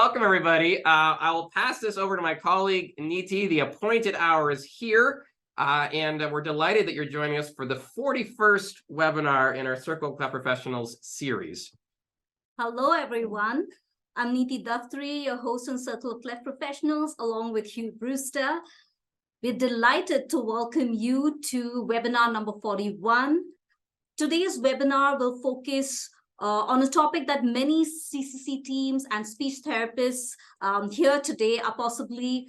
welcome everybody. I will pass this over to my colleague, Niti. The appointed hour is here, and we're delighted that you're joining us for the 41st webinar in our Circle of Cleft Professionals series. Hello, everyone. I'm Niti Daftari, your host on Circle of Cleft Professionals, along with Hugh Brewster. We're delighted to welcome you to webinar number 41. Today's webinar will focus on a topic that many CCC teams and speech therapists here today are possibly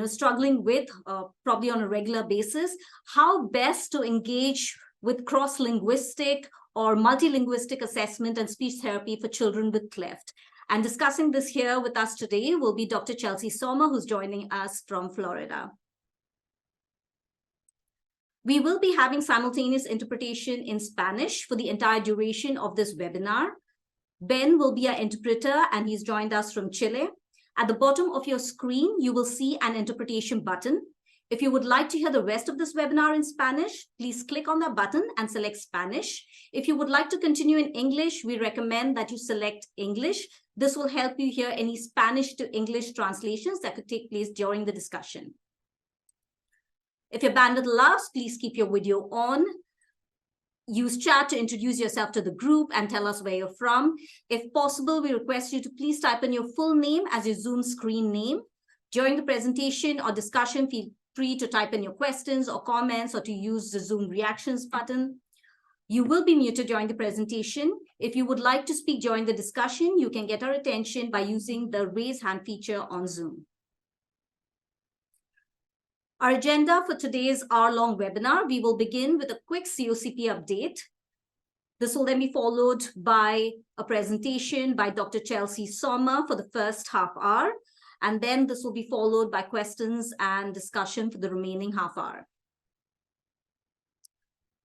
struggling with, probably on a regular basis: how best to engage with cross-linguistic or multilinguistic assessment and speech therapy for children with cleft. And discussing this here with us today will be Dr. Chelsea Sommer, who's joining us from Florida. We will be having simultaneous interpretation in Spanish for the entire duration of this webinar. Ben will be our interpreter, and he's joined us from Chile. At the bottom of your screen, you will see an interpretation button. If you would like to hear the rest of this webinar in Spanish, please click on that button and select Spanish. If you would like to continue in English, we recommend that you select English. This will help you hear any Spanish to English translations that could take place during the discussion. If your bandwidth allows, please keep your video on. Use chat to introduce yourself to the group and tell us where you're from. If possible, we request you to please type in your full name as your Zoom screen name. During the presentation or discussion, feel free to type in your questions or comments, or to use the Zoom reactions button. You will be muted during the presentation. If you would like to speak during the discussion, you can get our attention by using the raise hand feature on Zoom. Our agenda for today's hour-long webinar: we will begin with a quick COCP update. This will then be followed by a presentation by Dr. Chelsea Sommer for the first half hour, and then this will be followed by questions and discussion for the remaining half hour.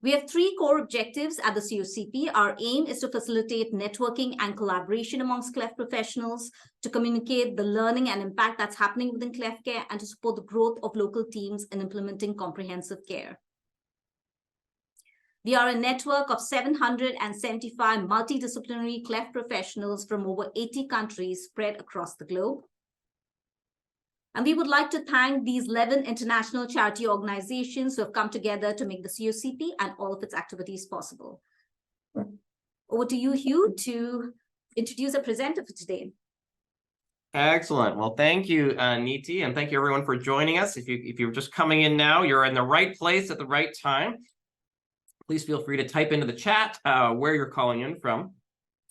We have three core objectives at the COCP. Our aim is to facilitate networking and collaboration amongst cleft professionals, to communicate the learning and impact that's happening within cleft care, and to support the growth of local teams in implementing comprehensive care. We are a network of 775 multidisciplinary cleft professionals from over 80 countries spread across the globe. And we would like to thank these 11 international charity organizations who have come together to make the COCP and all of its activities possible. Over to you, Hugh, to introduce a presenter for today. Excellent. Well, thank you, Niti, and thank you everyone for joining us. If you're just coming in now, you're in the right place at the right time. Please feel free to type into the chat where you're calling in from.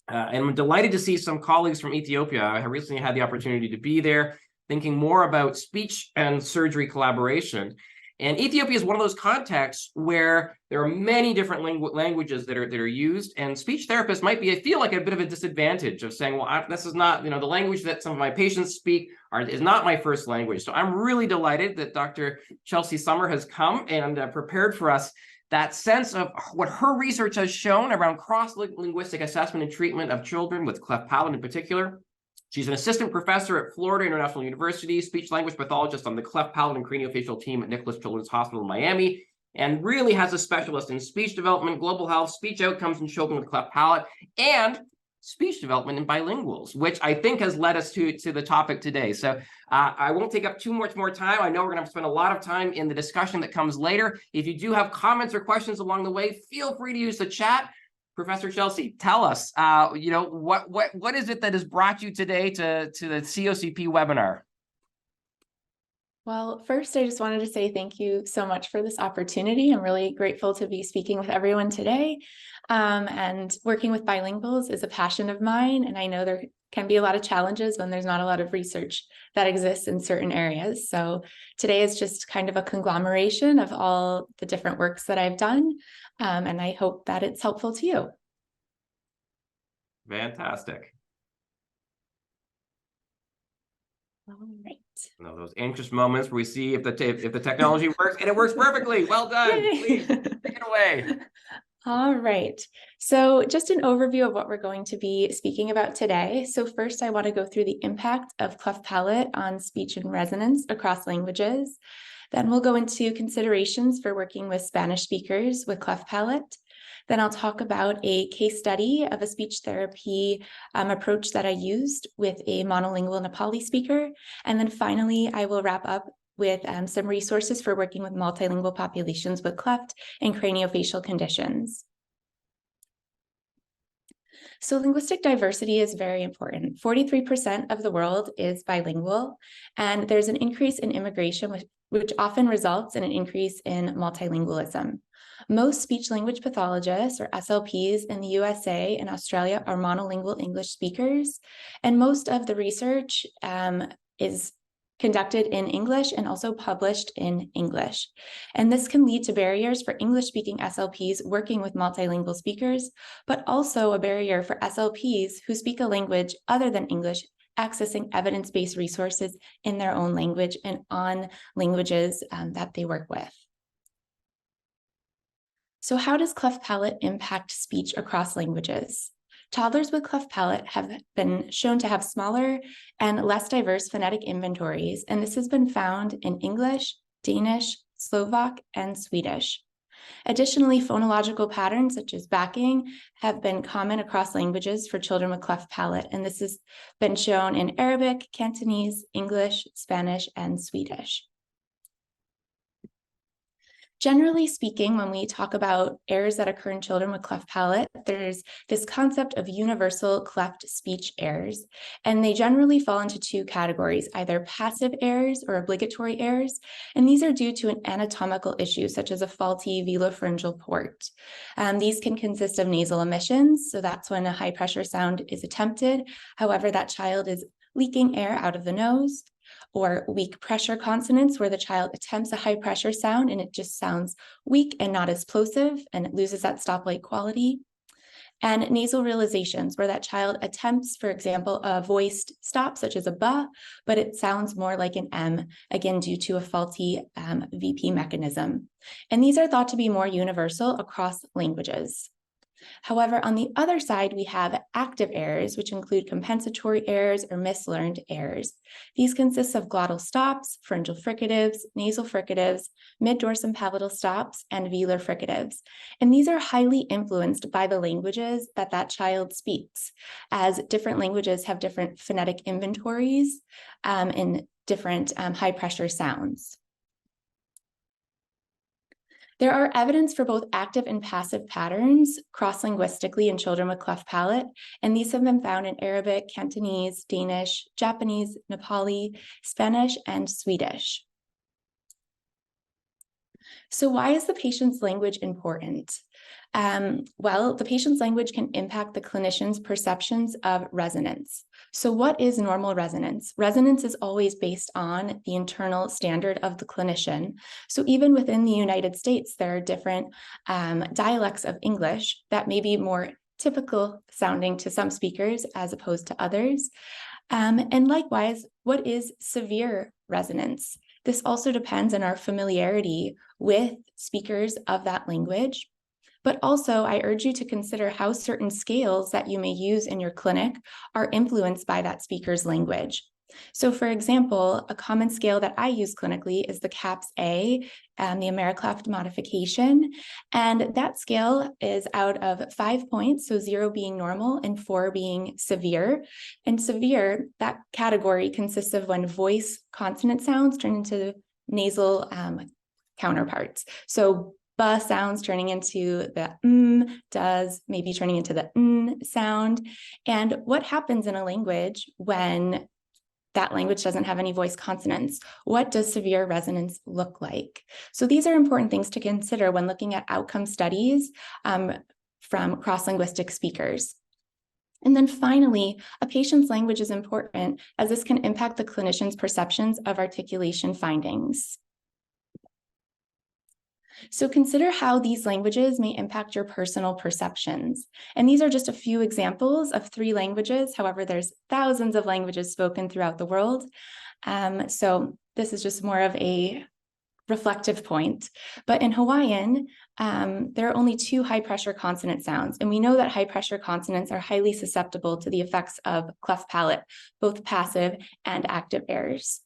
And I'm delighted to see some colleagues from Ethiopia. I recently had the opportunity to be there, thinking more about speech and surgery collaboration. And Ethiopia is one of those contexts where there are many different languages that are used, and speech therapists might feel like a bit of a disadvantage of saying, well, this is not, the language that some of my patients speak is not my first language. So I'm really delighted that Dr. Chelsea Sommer has come and prepared for us that sense of what her research has shown around cross-linguistic assessment and treatment of children with cleft palate in particular. She's an assistant professor at Florida International University, speech-language pathologist on the cleft palate and craniofacial team at Nicklaus Children's Hospital in Miami, and really has a specialist in speech development, global health, speech outcomes in children with cleft palate, and speech development in bilinguals, which I think has led us to the topic today. So I won't take up too much more time. I know we're going to have to spend a lot of time in the discussion that comes later. If you do have comments or questions along the way, feel free to use the chat. Professor Chelsea, tell us, what is it that has brought you today to the COCP webinar? Well, first, I just wanted to say thank you so much for this opportunity. I'm really grateful to be speaking with everyone today. And working with bilinguals is a passion of mine, and I know there can be a lot of challenges when there's not a lot of research that exists in certain areas. So today is just kind of a conglomeration of all the different works that I've done. And I hope that it's helpful to you. Fantastic. All right. Those anxious moments where we see if the technology works, and it works perfectly. Well done. Please take it away. All right. So just an overview of what we're going to be speaking about today. So first, I want to go through the impact of cleft palate on speech and resonance across languages. Then we'll go into considerations for working with Spanish speakers with cleft palate. Then I'll talk about a case study of a speech therapy approach that I used with a monolingual Nepali speaker. And then finally, I will wrap up with some resources for working with multilingual populations with cleft and craniofacial conditions. So linguistic diversity is very important. 43% of the world is bilingual, and there's an increase in immigration, which often results in an increase in multilingualism. Most speech-language pathologists, or SLPs, in the USA and Australia are monolingual English speakers, and most of the research is conducted in English and also published in English. And this can lead to barriers for English-speaking SLPs working with multilingual speakers, but also a barrier for SLPs who speak a language other than English, accessing evidence-based resources in their own language and on languages that they work with. So how does cleft palate impact speech across languages? Toddlers with cleft palate have been shown to have smaller and less diverse phonetic inventories, and this has been found in English, Danish, Slovak, and Swedish. Additionally, phonological patterns such as backing have been common across languages for children with cleft palate, and this has been shown in Arabic, Cantonese, English, Spanish, and Swedish. Generally speaking, when we talk about errors that occur in children with cleft palate, there's this concept of universal cleft speech errors, and they generally fall into two categories, either passive errors or obligatory errors, and these are due to an anatomical issue, such as a faulty velopharyngeal port. These can consist of nasal emissions, so that's when a high pressure sound is attempted. However, that child is leaking air out of the nose, or weak pressure consonants where the child attempts a high pressure sound and it just sounds weak and not as plosive and it loses that stoplight quality. And nasal realizations where that child attempts, for example, a voiced stop such as a ba, but it sounds more like an M, again due to a faulty VP mechanism. And these are thought to be more universal across languages. However, on the other side, we have active errors, which include compensatory errors or mislearned errors. These consist of glottal stops, pharyngeal fricatives, nasal fricatives, mid-dorsum palatal stops, and velar fricatives. And these are highly influenced by the languages that that child speaks, as different languages have different phonetic inventories and different high-pressure sounds. There are evidence for both active and passive patterns cross-linguistically in children with cleft palate, and these have been found in Arabic, Cantonese, Danish, Japanese, Nepali, Spanish, and Swedish. So why is the patient's language important? Well, the patient's language can impact the clinician's perceptions of resonance. So what is normal resonance? Resonance is always based on the internal standard of the clinician. So even within the United States, there are different dialects of English that may be more typical sounding to some speakers as opposed to others. And likewise, what is severe resonance? This also depends on our familiarity with speakers of that language. But also, I urge you to consider how certain scales that you may use in your clinic are influenced by that speaker's language. So for example, a common scale that I use clinically is the CAPS-A, the Americleft modification. And that scale is out of 5 points, so 0 being normal and 4 being severe. And severe, that category consists of when voice consonant sounds turn into nasal counterparts. So ba sounds turning into the does, maybe turning into the sound. And what happens in a language when that language doesn't have any voice consonants? What does severe resonance look like? So these are important things to consider when looking at outcome studies from cross-linguistic speakers. And then finally, a patient's language is important as this can impact the clinician's perceptions of articulation findings. So consider how these languages may impact your personal perceptions. And these are just a few examples of 3 languages. However, there's thousands of languages spoken throughout the world. So this is just more of a reflective point. But in Hawaiian, there are only 2 high-pressure consonant sounds. And we know that high-pressure consonants are highly susceptible to the effects of cleft palate, both passive and active errors.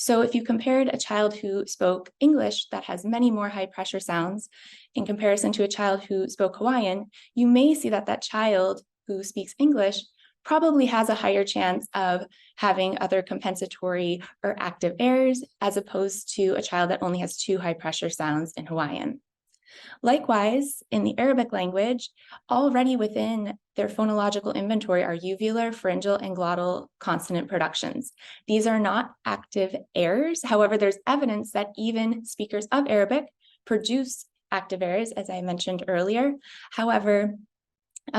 So if you compared a child who spoke English that has many more high pressure sounds in comparison to a child who spoke Hawaiian, you may see that that child who speaks English probably has a higher chance of having other compensatory or active errors as opposed to a child that only has 2 high pressure sounds in Hawaiian. Likewise, in the Arabic language, already within their phonological inventory are uvular, pharyngeal, and glottal consonant productions. These are not active errors. However, there's evidence that even speakers of Arabic produce active errors, as I mentioned earlier. However,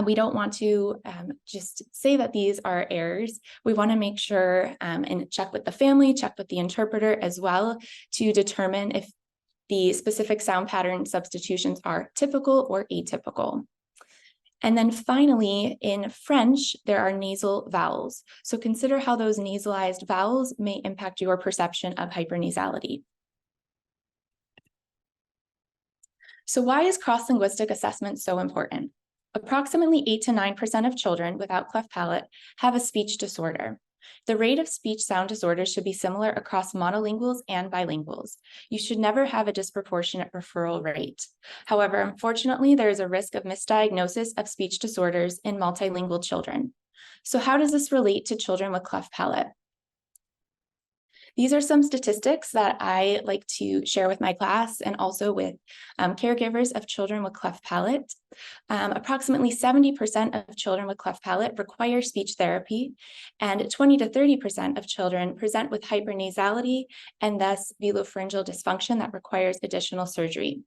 we don't want to just say that these are errors. We want to make sure and check with the family, check with the interpreter as well to determine if the specific sound pattern substitutions are typical or atypical. And then finally, in French, there are nasal vowels. So consider how those nasalized vowels may impact your perception of hypernasality. So why is cross-linguistic assessment so important? Approximately 8 to 9% of children without cleft palate have a speech disorder. The rate of speech sound disorders should be similar across monolinguals and bilinguals. You should never have a disproportionate referral rate. However, unfortunately, there is a risk of misdiagnosis of speech disorders in multilingual children. So how does this relate to children with cleft palate? These are some statistics that I like to share with my class and also with caregivers of children with cleft palate. Approximately 70% of children with cleft palate require speech therapy, and 20 to 30% of children present with hypernasality and thus velopharyngeal dysfunction that requires additional surgery.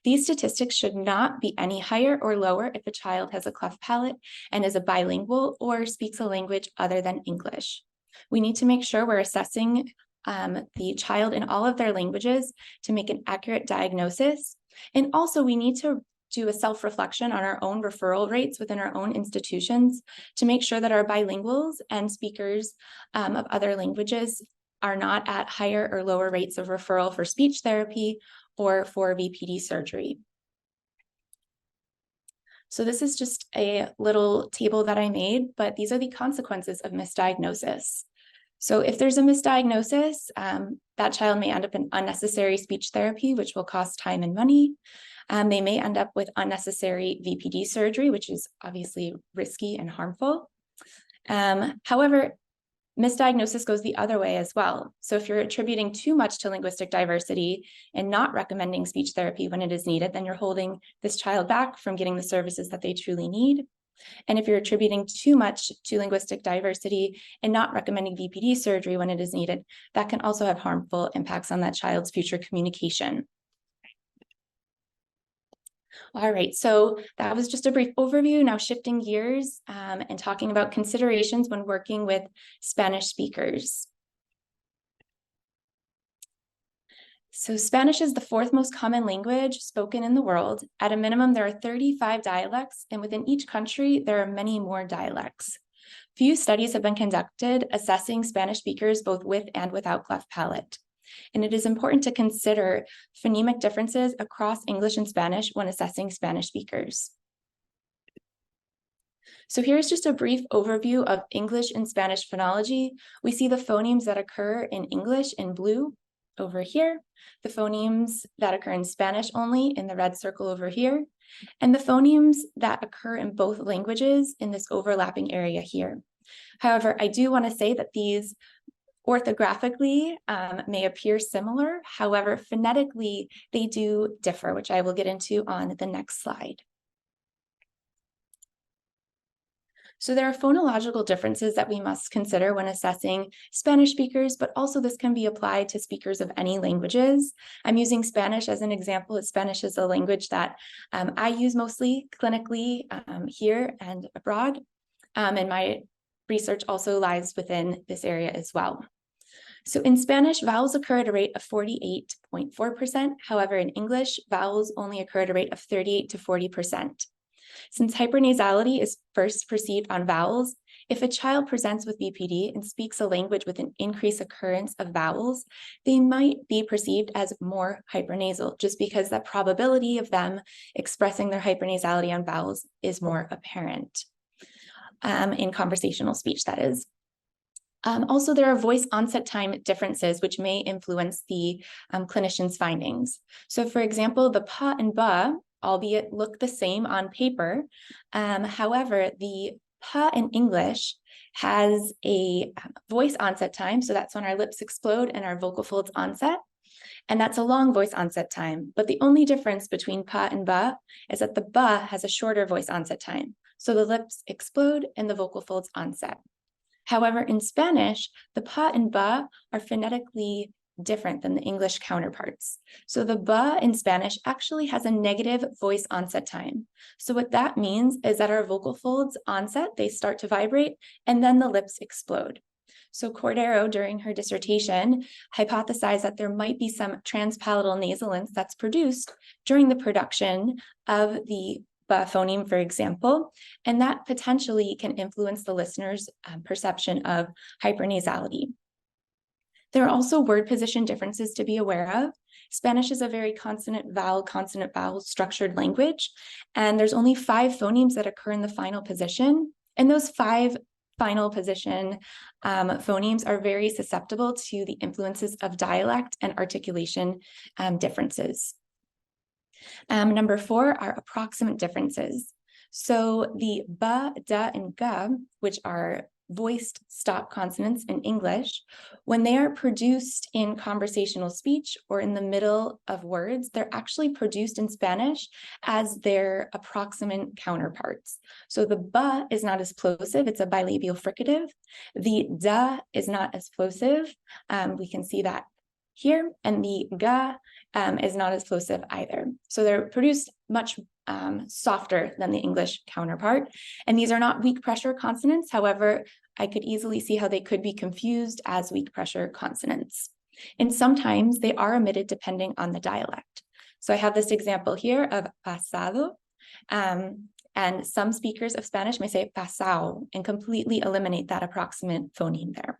These statistics should not be any higher or lower if a child has a cleft palate and is a bilingual or speaks a language other than English. We need to make sure we're assessing the child in all of their languages to make an accurate diagnosis. And also we need to do a self-reflection on our own referral rates within our own institutions to make sure that our bilinguals and speakers of other languages are not at higher or lower rates of referral for speech therapy or for VPD surgery. So this is just a little table that I made, but these are the consequences of misdiagnosis. So if there's a misdiagnosis, that child may end up in unnecessary speech therapy, which will cost time and money. They may end up with unnecessary VPD surgery, which is obviously risky and harmful. However, misdiagnosis goes the other way as well. So if you're attributing too much to linguistic diversity and not recommending speech therapy when it is needed, then you're holding this child back from getting the services that they truly need. And if you're attributing too much to linguistic diversity and not recommending VPD surgery when it is needed, that can also have harmful impacts on that child's future communication. All right, so that was just a brief overview. Now shifting gears and talking about considerations when working with Spanish speakers. So Spanish is the 4th most common language spoken in the world. At a minimum, there are 35 dialects, and within each country, there are many more dialects. Few studies have been conducted assessing Spanish speakers both with and without cleft palate. And it is important to consider phonemic differences across English and Spanish when assessing Spanish speakers. So here's just a brief overview of English and Spanish phonology. We see the phonemes that occur in English in blue over here, the phonemes that occur in Spanish only in the red circle over here, and the phonemes that occur in both languages in this overlapping area here. However, I do want to say that these orthographically may appear similar. However, phonetically, they do differ, which I will get into on the next slide. So there are phonological differences that we must consider when assessing Spanish speakers, but also this can be applied to speakers of any languages. I'm using Spanish as an example, as Spanish is a language that I use mostly clinically here and abroad. And my research also lies within this area as well. So in Spanish, vowels occur at a rate of 48.4%. However, in English, vowels only occur at a rate of 38 to 40%. Since hypernasality is first perceived on vowels, if a child presents with VPD and speaks a language with an increased occurrence of vowels, they might be perceived as more hypernasal, just because that probability of them expressing their hypernasality on vowels is more apparent in conversational speech, that is. Also, there are voice onset time differences, which may influence the clinician's findings. So for example, the pa and ba, albeit look the same on paper, however, the pa in English has a voice onset time, so that's when our lips explode and our vocal folds onset, and that's a long voice onset time. But the only difference between pa and ba is that the ba has a shorter voice onset time, so the lips explode and the vocal folds onset. However, in Spanish, the pa and ba are phonetically different than the English counterparts. So the ba in Spanish actually has a negative voice onset time. So what that means is that our vocal folds onset, they start to vibrate, and then the lips explode. So Cordero, during her dissertation, hypothesized that there might be some transpalatal nasalence that's produced during the production of the ba phoneme, for example, and that potentially can influence the listener's perception of hypernasality. There are also word position differences to be aware of. Spanish is a very consonant vowel structured language, and there's only 5 phonemes that occur in the final position, and those 5 final position phonemes are very susceptible to the influences of dialect and articulation differences. Number 4 are approximate differences. So the ba, da, and ga, which are voiced stop consonants in English, when they are produced in conversational speech or in the middle of words, they're actually produced in Spanish as their approximate counterparts. So the ba is not as plosive, it's a bilabial fricative. The da is not as plosive, we can see that here, and the ga is not as plosive either. So they're produced much softer than the English counterpart. And these are not weak pressure consonants. However, I could easily see how they could be confused as weak pressure consonants. And sometimes they are omitted depending on the dialect. So I have this example here of pasado, and some speakers of Spanish may say pasao and completely eliminate that approximate phoneme there.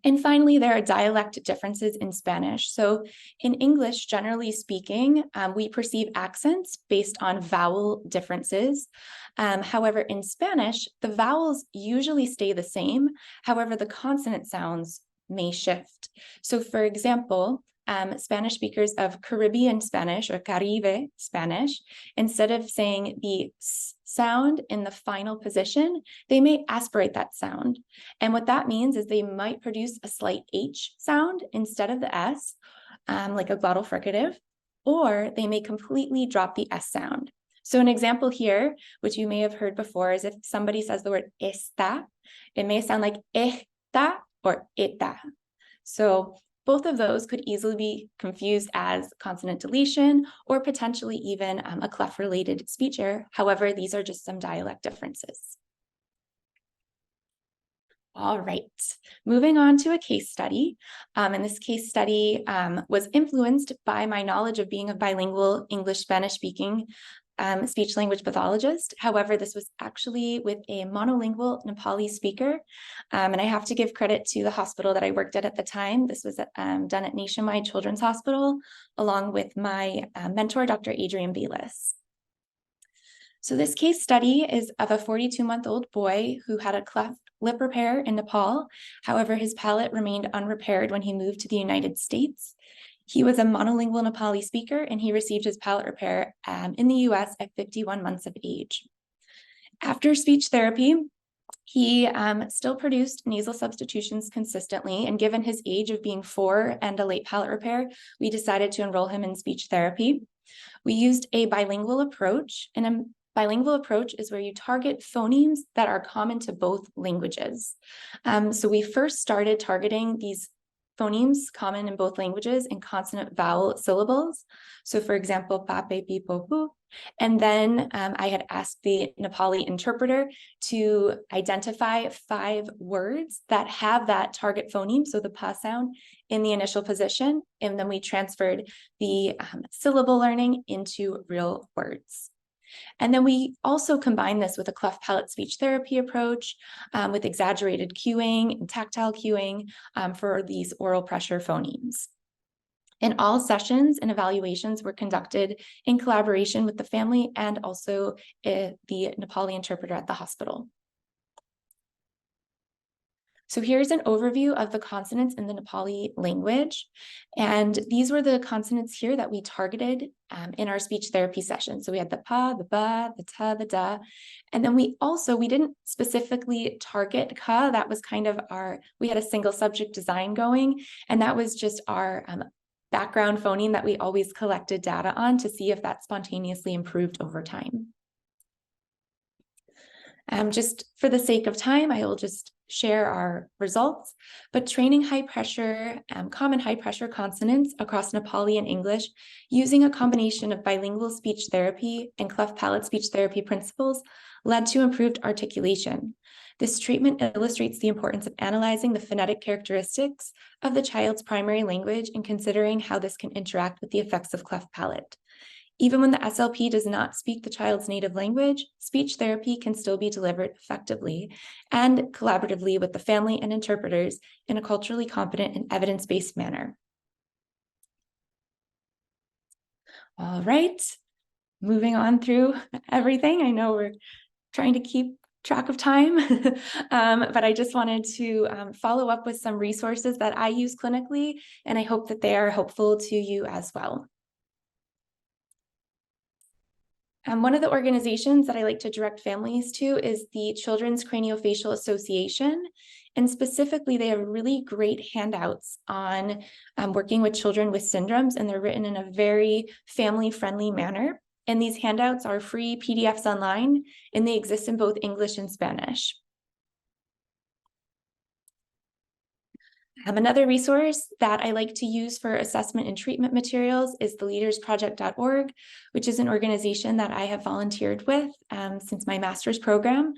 And finally, there are dialect differences in Spanish. So in English, generally speaking, we perceive accents based on vowel differences. However, in Spanish, the vowels usually stay the same. However, the consonant sounds may shift. So for example, Spanish speakers of Caribbean Spanish or Caribe Spanish, instead of saying the S sound in the final position, they may aspirate that sound. And what that means is they might produce a slight H sound instead of the S, like a glottal fricative, or they may completely drop the S sound. So an example here, which you may have heard before, is if somebody says the word está, it may sound like esta or eta. So both of those could easily be confused as consonant deletion or potentially even a cleft-related speech error. However, these are just some dialect differences. All right, moving on to a case study. And this case study was influenced by my knowledge of being a bilingual English-Spanish speaking speech-language pathologist. However, this was actually with a monolingual Nepali speaker. And I have to give credit to the hospital that I worked at the time. This was done at Nationwide Children's Hospital, along with my mentor, Dr. Adrian Bayless. So this case study is of a 42-month-old boy who had a cleft lip repair in Nepal. However, his palate remained unrepaired when he moved to the United States. He was a monolingual Nepali speaker, and he received his palate repair in the US at 51 months of age. After speech therapy, he still produced nasal substitutions consistently, and given his age of being 4 and a late palate repair, we decided to enroll him in speech therapy. We used a bilingual approach, and a bilingual approach is where you target phonemes that are common to both languages. So we first started targeting these phonemes common in both languages in consonant vowel syllables. So for example, pape, pipo, pu. And then I had asked the Nepali interpreter to identify 5 words that have that target phoneme, so the pa sound, in the initial position. And then we transferred the syllable learning into real words. And then we also combine this with a cleft palate speech therapy approach with exaggerated cueing and tactile cueing for these oral pressure phonemes. And all sessions and evaluations were conducted in collaboration with the family and also the Nepali interpreter at the hospital. So here's an overview of the consonants in the Nepali language. And these were the consonants here that we targeted in our speech therapy session. So we had the pa, the ba, the ta, the da. And then we didn't specifically target ka. That was kind of we had a single subject design going. And that was just our background phoneme that we always collected data on to see if that spontaneously improved over time. Just for the sake of time, I will just share our results, but training high pressure, common high pressure consonants across Nepali and English using a combination of bilingual speech therapy and cleft palate speech therapy principles led to improved articulation. This treatment illustrates the importance of analyzing the phonetic characteristics of the child's primary language and considering how this can interact with the effects of cleft palate. Even when the SLP does not speak the child's native language, speech therapy can still be delivered effectively and collaboratively with the family and interpreters in a culturally competent and evidence-based manner. All right, moving on through everything. I know we're trying to keep track of time, but I just wanted to follow up with some resources that I use clinically, and I hope that they are helpful to you as well. One of the organizations that I like to direct families to is the Children's Craniofacial Association. And specifically, they have really great handouts on working with children with syndromes, and they're written in a very family-friendly manner. And these handouts are free PDFs online, and they exist in both English and Spanish. Another resource that I like to use for assessment and treatment materials is the leadersproject.org, which is an organization that I have volunteered with since my master's program.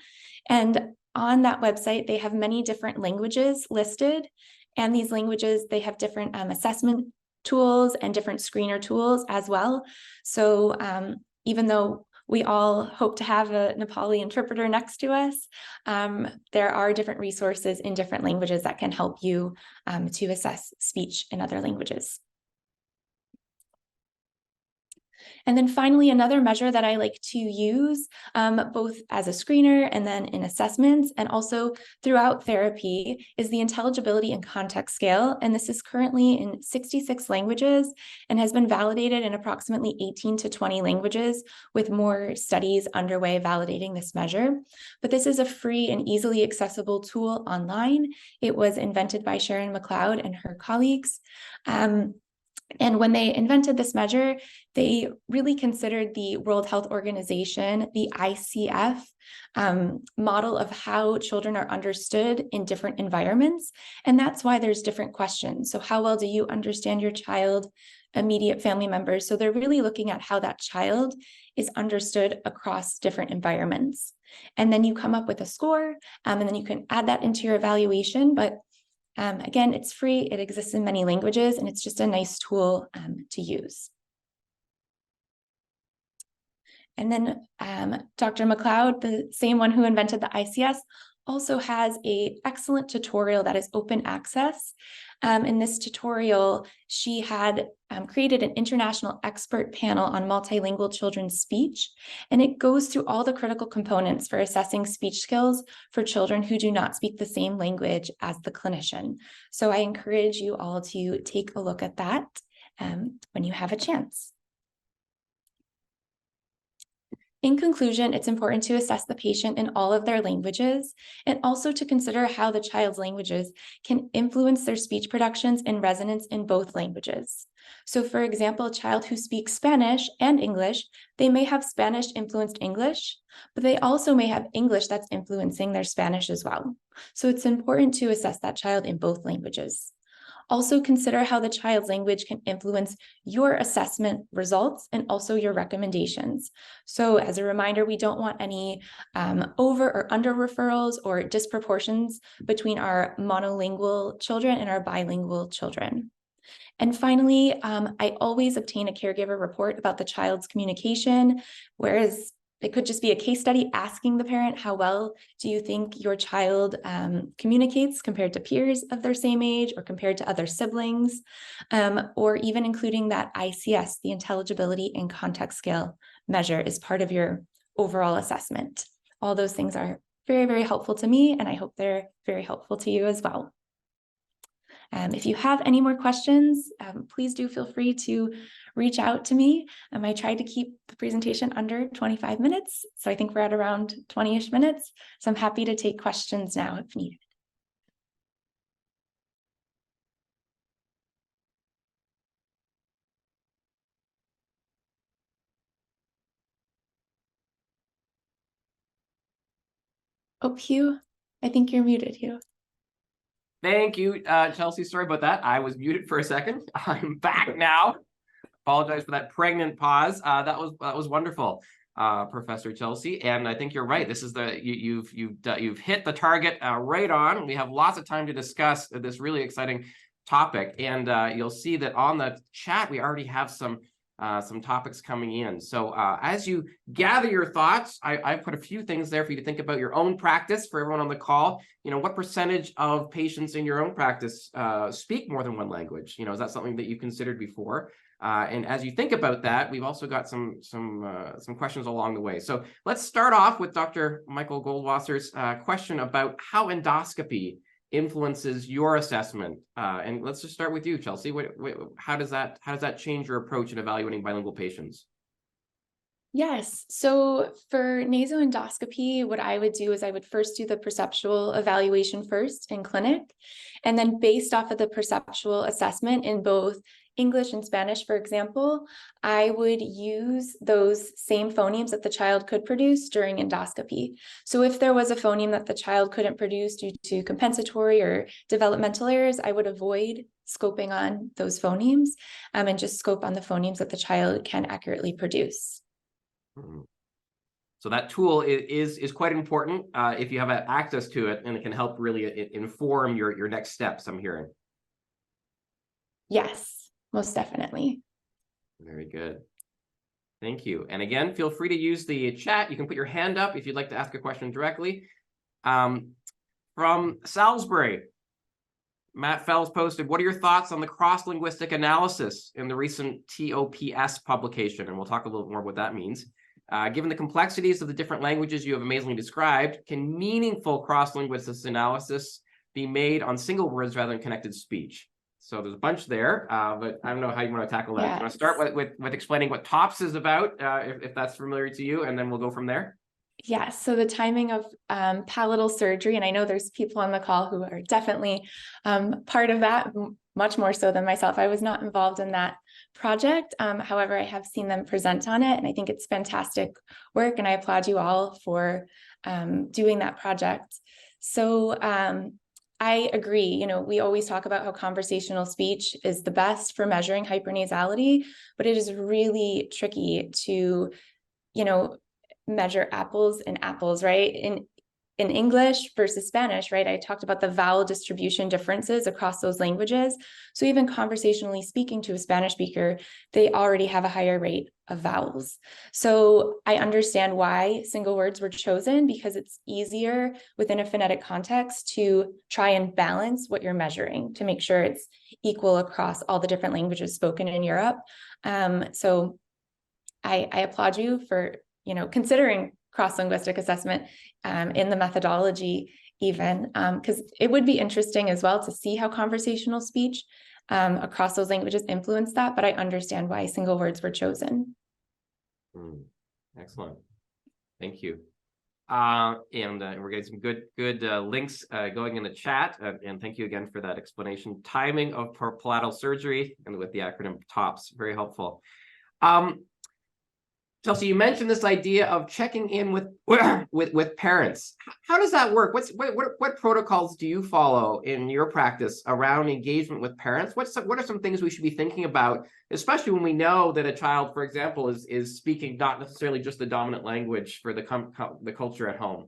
And on that website, they have many different languages listed. And these languages, they have different assessment tools and different screener tools as well. So even though we all hope to have a Nepali interpreter next to us, there are different resources in different languages that can help you to assess speech in other languages. And then finally, another measure that I like to use both as a screener and then in assessments and also throughout therapy is the intelligibility and context scale. And this is currently in 66 languages and has been validated in approximately 18 to 20 languages with more studies underway validating this measure. But this is a free and easily accessible tool online. It was invented by Sharon McLeod and her colleagues. And when they invented this measure, they really considered the World Health Organization, the ICF, model of how children are understood in different environments. And that's why there's different questions. So how well do you understand your child, immediate family members? So they're really looking at how that child is understood across different environments. And then you come up with a score, and then you can add that into your evaluation. But again, it's free, it exists in many languages, and it's just a nice tool to use. And then Dr. McLeod, the same one who invented the ICS, also has an excellent tutorial that is open access. In this tutorial, she had created an international expert panel on multilingual children's speech, and it goes through all the critical components for assessing speech skills for children who do not speak the same language as the clinician. So I encourage you all to take a look at that when you have a chance. In conclusion, it's important to assess the patient in all of their languages and also to consider how the child's languages can influence their speech productions and resonance in both languages. So for example, a child who speaks Spanish and English, they may have Spanish-influenced English, but they also may have English that's influencing their Spanish as well. So it's important to assess that child in both languages. Also consider how the child's language can influence your assessment results and also your recommendations. So as a reminder, we don't want any over or under referrals or disproportions between our monolingual children and our bilingual children. And finally, I always obtain a caregiver report about the child's communication, whereas it could just be a case study asking the parent, how well do you think your child communicates compared to peers of their same age or compared to other siblings, or even including that ICS, the intelligibility and context scale measure, is part of your overall assessment. All those things are very, very helpful to me, and I hope they're very helpful to you as well. If you have any more questions, please do feel free to reach out to me. I tried to keep the presentation under 25 minutes, so I think we're at around 20-ish minutes. So I'm happy to take questions now if needed. Oh, Hugh, I think you're muted, Hugh. Thank you, Chelsea. Sorry about that. I was muted for a second. I'm back now. Apologize for that pregnant pause. That was wonderful, Professor Chelsea. And I think you're right. This is you've hit the target right on. We have lots of time to discuss this really exciting topic. And you'll see that on the chat we already have some topics coming in. So as you gather your thoughts, I've put a few things there for you to think about your own practice. For everyone on the call, what percentage of patients in your own practice speak more than one language? Is that something that you've considered before? And as you think about that, we've also got some questions along the way. So let's start off with Dr. Michael Goldwasser's question about how endoscopy influences your assessment. And let's just start with you, Chelsea. How does that change your approach in evaluating bilingual patients? Yes. So for nasoendoscopy, what I would do is I would first do the perceptual evaluation first in clinic. And then based off of the perceptual assessment in both English and Spanish, for example, I would use those same phonemes that the child could produce during endoscopy. So if there was a phoneme that the child couldn't produce due to compensatory or developmental errors, I would avoid scoping on those phonemes and just scope on the phonemes that the child can accurately produce. So that tool is quite important if you have access to it, and it can help really inform your next steps, I'm hearing. Yes. Most definitely. Very good. Thank you. And again, feel free to use the chat. You can put your hand up if you'd like to ask a question directly. From Salisbury, Matt Fells posted, what are your thoughts on the cross-linguistic analysis in the recent TOPS publication? And we'll talk a little more what that means. Given the complexities of the different languages you have amazingly described, can meaningful cross-linguistic analysis be made on single words rather than connected speech? So there's a bunch there, but I don't know how you want to tackle that. Yes. You want to start with explaining what TOPS is about, if that's familiar to you, and then we'll go from there? Yes. So the timing of palatal surgery, and I know there's people on the call who are definitely part of that, much more so than myself. I was not involved in that project. However, I have seen them present on it, and I think it's fantastic work, and I applaud you all for doing that project. So I agree. We always talk about how conversational speech is the best for measuring hypernasality, but it is really tricky to, measure apples and apples, right? In English versus Spanish, right? I talked about the vowel distribution differences across those languages. So even conversationally speaking to a Spanish speaker, they already have a higher rate of vowels. So I understand why single words were chosen, because it's easier within a phonetic context to try and balance what you're measuring to make sure it's equal across all the different languages spoken in Europe. So I applaud you for, considering cross-linguistic assessment in the methodology even, because it would be interesting as well to see how conversational speech across those languages influence that, but I understand why single words were chosen. Excellent. Thank you. And we're getting some good links going in the chat, and thank you again for that explanation. Timing of palatal surgery and with the acronym TOPS, very helpful. Chelsea, you mentioned this idea of checking in with parents. How does that work? What protocols do you follow in your practice around engagement with parents? What are some things we should be thinking about, especially when we know that a child, for example, is speaking not necessarily just the dominant language for the culture at home?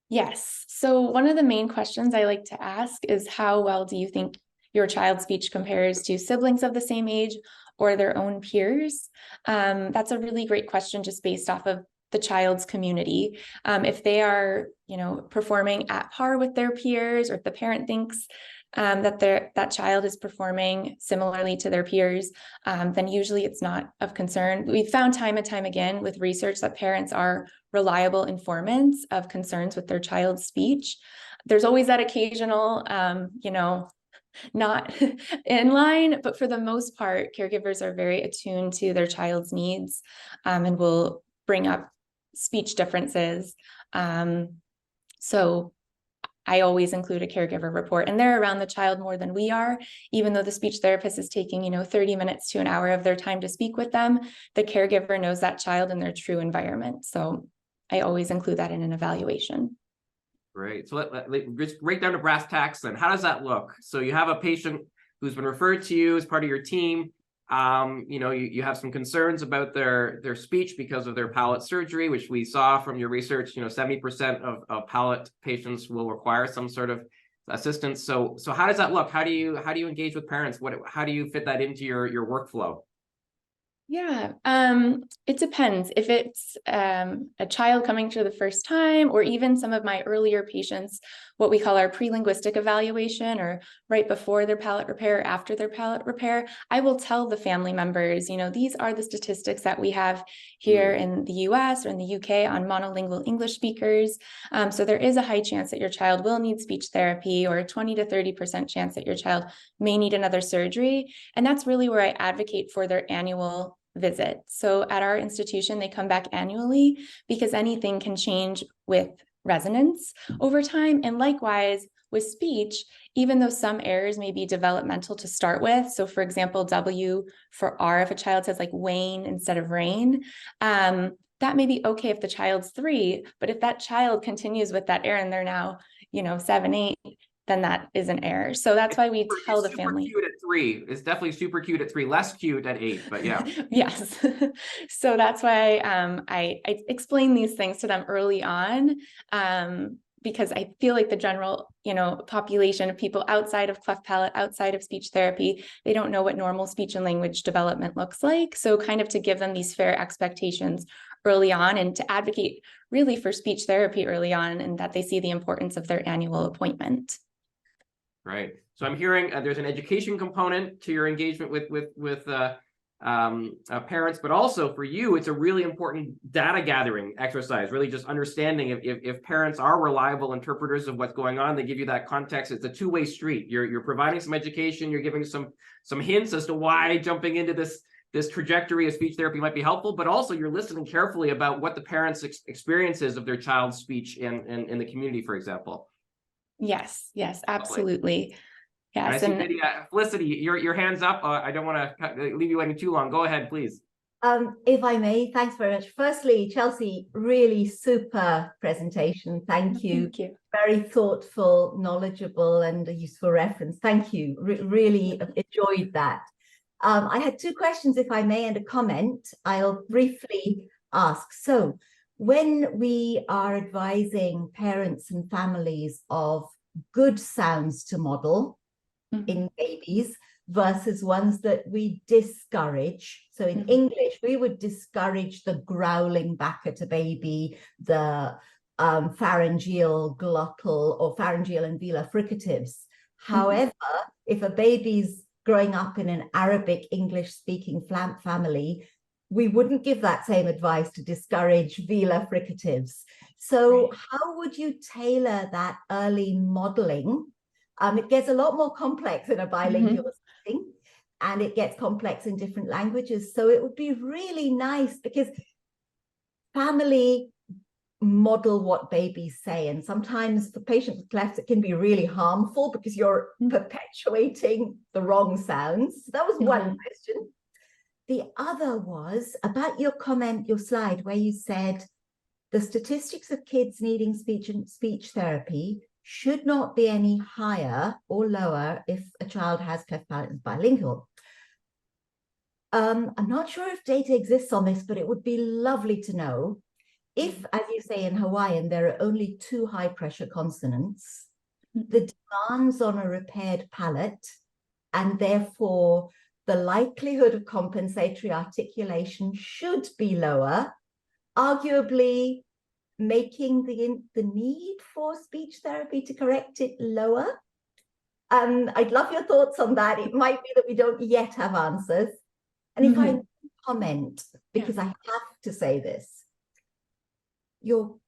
Yes. So one of the main questions I like to ask is, how well do you think your child's speech compares to siblings of the same age or their own peers? That's a really great question, just based off of the child's community. If they are, performing at par with their peers, or if the parent thinks that that child is performing similarly to their peers, then usually it's not of concern. We've found time and time again with research that parents are reliable informants of concerns with their child's speech. There's always that occasional, not in line, but for the most part, caregivers are very attuned to their child's needs, and will bring up speech differences. So I always include a caregiver report, and they're around the child more than we are. Even though the speech therapist is taking, 30 minutes to an hour of their time to speak with them, the caregiver knows that child in their true environment. So I always include that in an evaluation. Great. So let's break down to brass tacks then. How does that look? So you have a patient who's been referred to you as part of your team. You have some concerns about their speech because of their palate surgery, which we saw from your research, 70% of palate patients will require some sort of assistance. So how does that look? How do you engage with parents? How do you fit that into your workflow? Yeah, it depends. If it's a child coming for the first time, or even some of my earlier patients, what we call our pre-linguistic evaluation, or right before their palate repair, after their palate repair, I will tell the family members, these are the statistics that we have here in the US or in the UK on monolingual English speakers. So there is a high chance that your child will need speech therapy, or a 20 to 30% chance that your child may need another surgery. And that's really where I advocate for their annual visit. So at our institution, they come back annually because anything can change with resonance over time. And likewise with speech, even though some errors may be developmental to start with. So for example, W for R, if a child says like Wayne instead of rain, that may be okay if the child's 3, but if that child continues with that error and they're now, 7, 8, then that is an error. So that's why we tell the family. Super cute at 3. It's definitely super cute at 3, less cute at 8, but yeah. Yes. So that's why I explain these things to them early on, because I feel like the general, population of people outside of cleft palate, outside of speech therapy, they don't know what normal speech and language development looks like. So kind of to give them these fair expectations early on, and to advocate really for speech therapy early on, and that they see the importance of their annual appointment. Right. So I'm hearing there's an education component to your engagement with parents, but also for you, it's a really important data gathering exercise, really just understanding if parents are reliable interpreters of what's going on, they give you that context. It's a two-way street. You're providing some education, you're giving some hints as to why jumping into this trajectory of speech therapy might be helpful, but also you're listening carefully about what the parents' experiences of their child's speech in the community, for example. Yes, absolutely. Yes. And I see Felicity, your hand's up. I don't want to leave you waiting too long. Go ahead, please. If I may, thanks very much. Firstly, Chelsea, really super presentation. Thank you. Thank you. Very thoughtful, knowledgeable, and a useful reference. Thank you. Really enjoyed that. I had 2 questions, if I may, and a comment. I'll briefly ask. So, when we are advising parents and families of good sounds to model in babies versus ones that we discourage. So in English, we would discourage the growling back at a baby, the pharyngeal, glottal, or pharyngeal and velar fricatives. However, if a baby's growing up in an Arabic English-speaking family, we wouldn't give that same advice to discourage velar fricatives. So how would you tailor that early modeling? It gets a lot more complex in a bilingual setting, and it gets complex in different languages. So it would be really nice, because family model what babies say. And sometimes for patients with clefts, it can be really harmful because you're perpetuating the wrong sounds. So that was one question. The other was about your comment, your slide, where you said the statistics of kids needing speech therapy should not be any higher or lower if a child has cleft palate and is bilingual. I'm not sure if data exists on this, but it would be lovely to know if, as you say in Hawaiian, there are only 2 high pressure consonants, the demands on a repaired palate, and therefore the likelihood of compensatory articulation should be lower, arguably making the need for speech therapy to correct it lower. I'd love your thoughts on that. It might be that we don't yet have answers. And if I comment, because I have to say this, you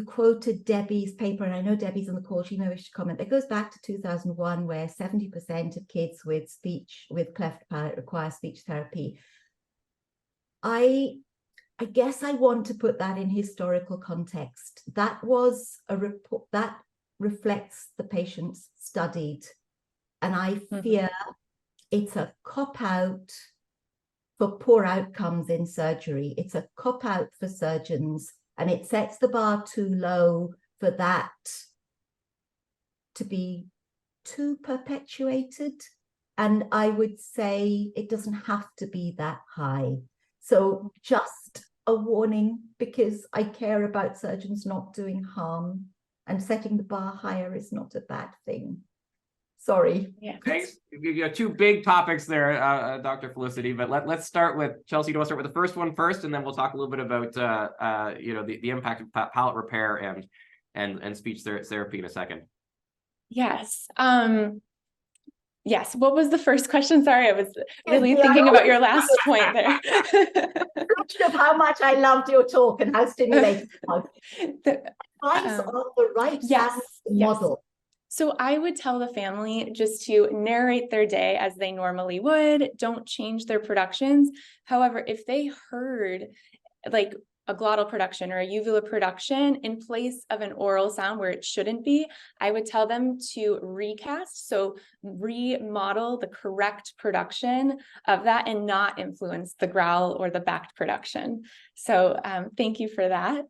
quoted Debbie's paper, and I know Debbie's on the call, she may wish to comment. It goes back to 2001, where 70% of kids with cleft palate require speech therapy. I guess I want to put that in historical context. That was a report that reflects the patients studied. And I fear it's a cop-out for poor outcomes in surgery. It's a cop-out for surgeons, and it sets the bar too low for that to be too perpetuated. And I would say it doesn't have to be that high. So just a warning, because I care about surgeons not doing harm, and setting the bar higher is not a bad thing. Sorry. Yeah. Thanks. You have two big topics there, Dr. Felicity, but let's start with Chelsea. Do you want to start with the first one first, and then we'll talk a little bit about the impact of palate repair and speech therapy in a second. Yes. Yes. What was the first question? Sorry, I was really thinking about your last point there. Of how much I loved your talk and how stimulating it was. Advice on the right model. So I would tell the family just to narrate their day as they normally would. Don't change their productions. However, if they heard like a glottal production or a uvula production in place of an oral sound where it shouldn't be, I would tell them to recast, so remodel the correct production of that and not influence the growl or the backed production. So thank you for that.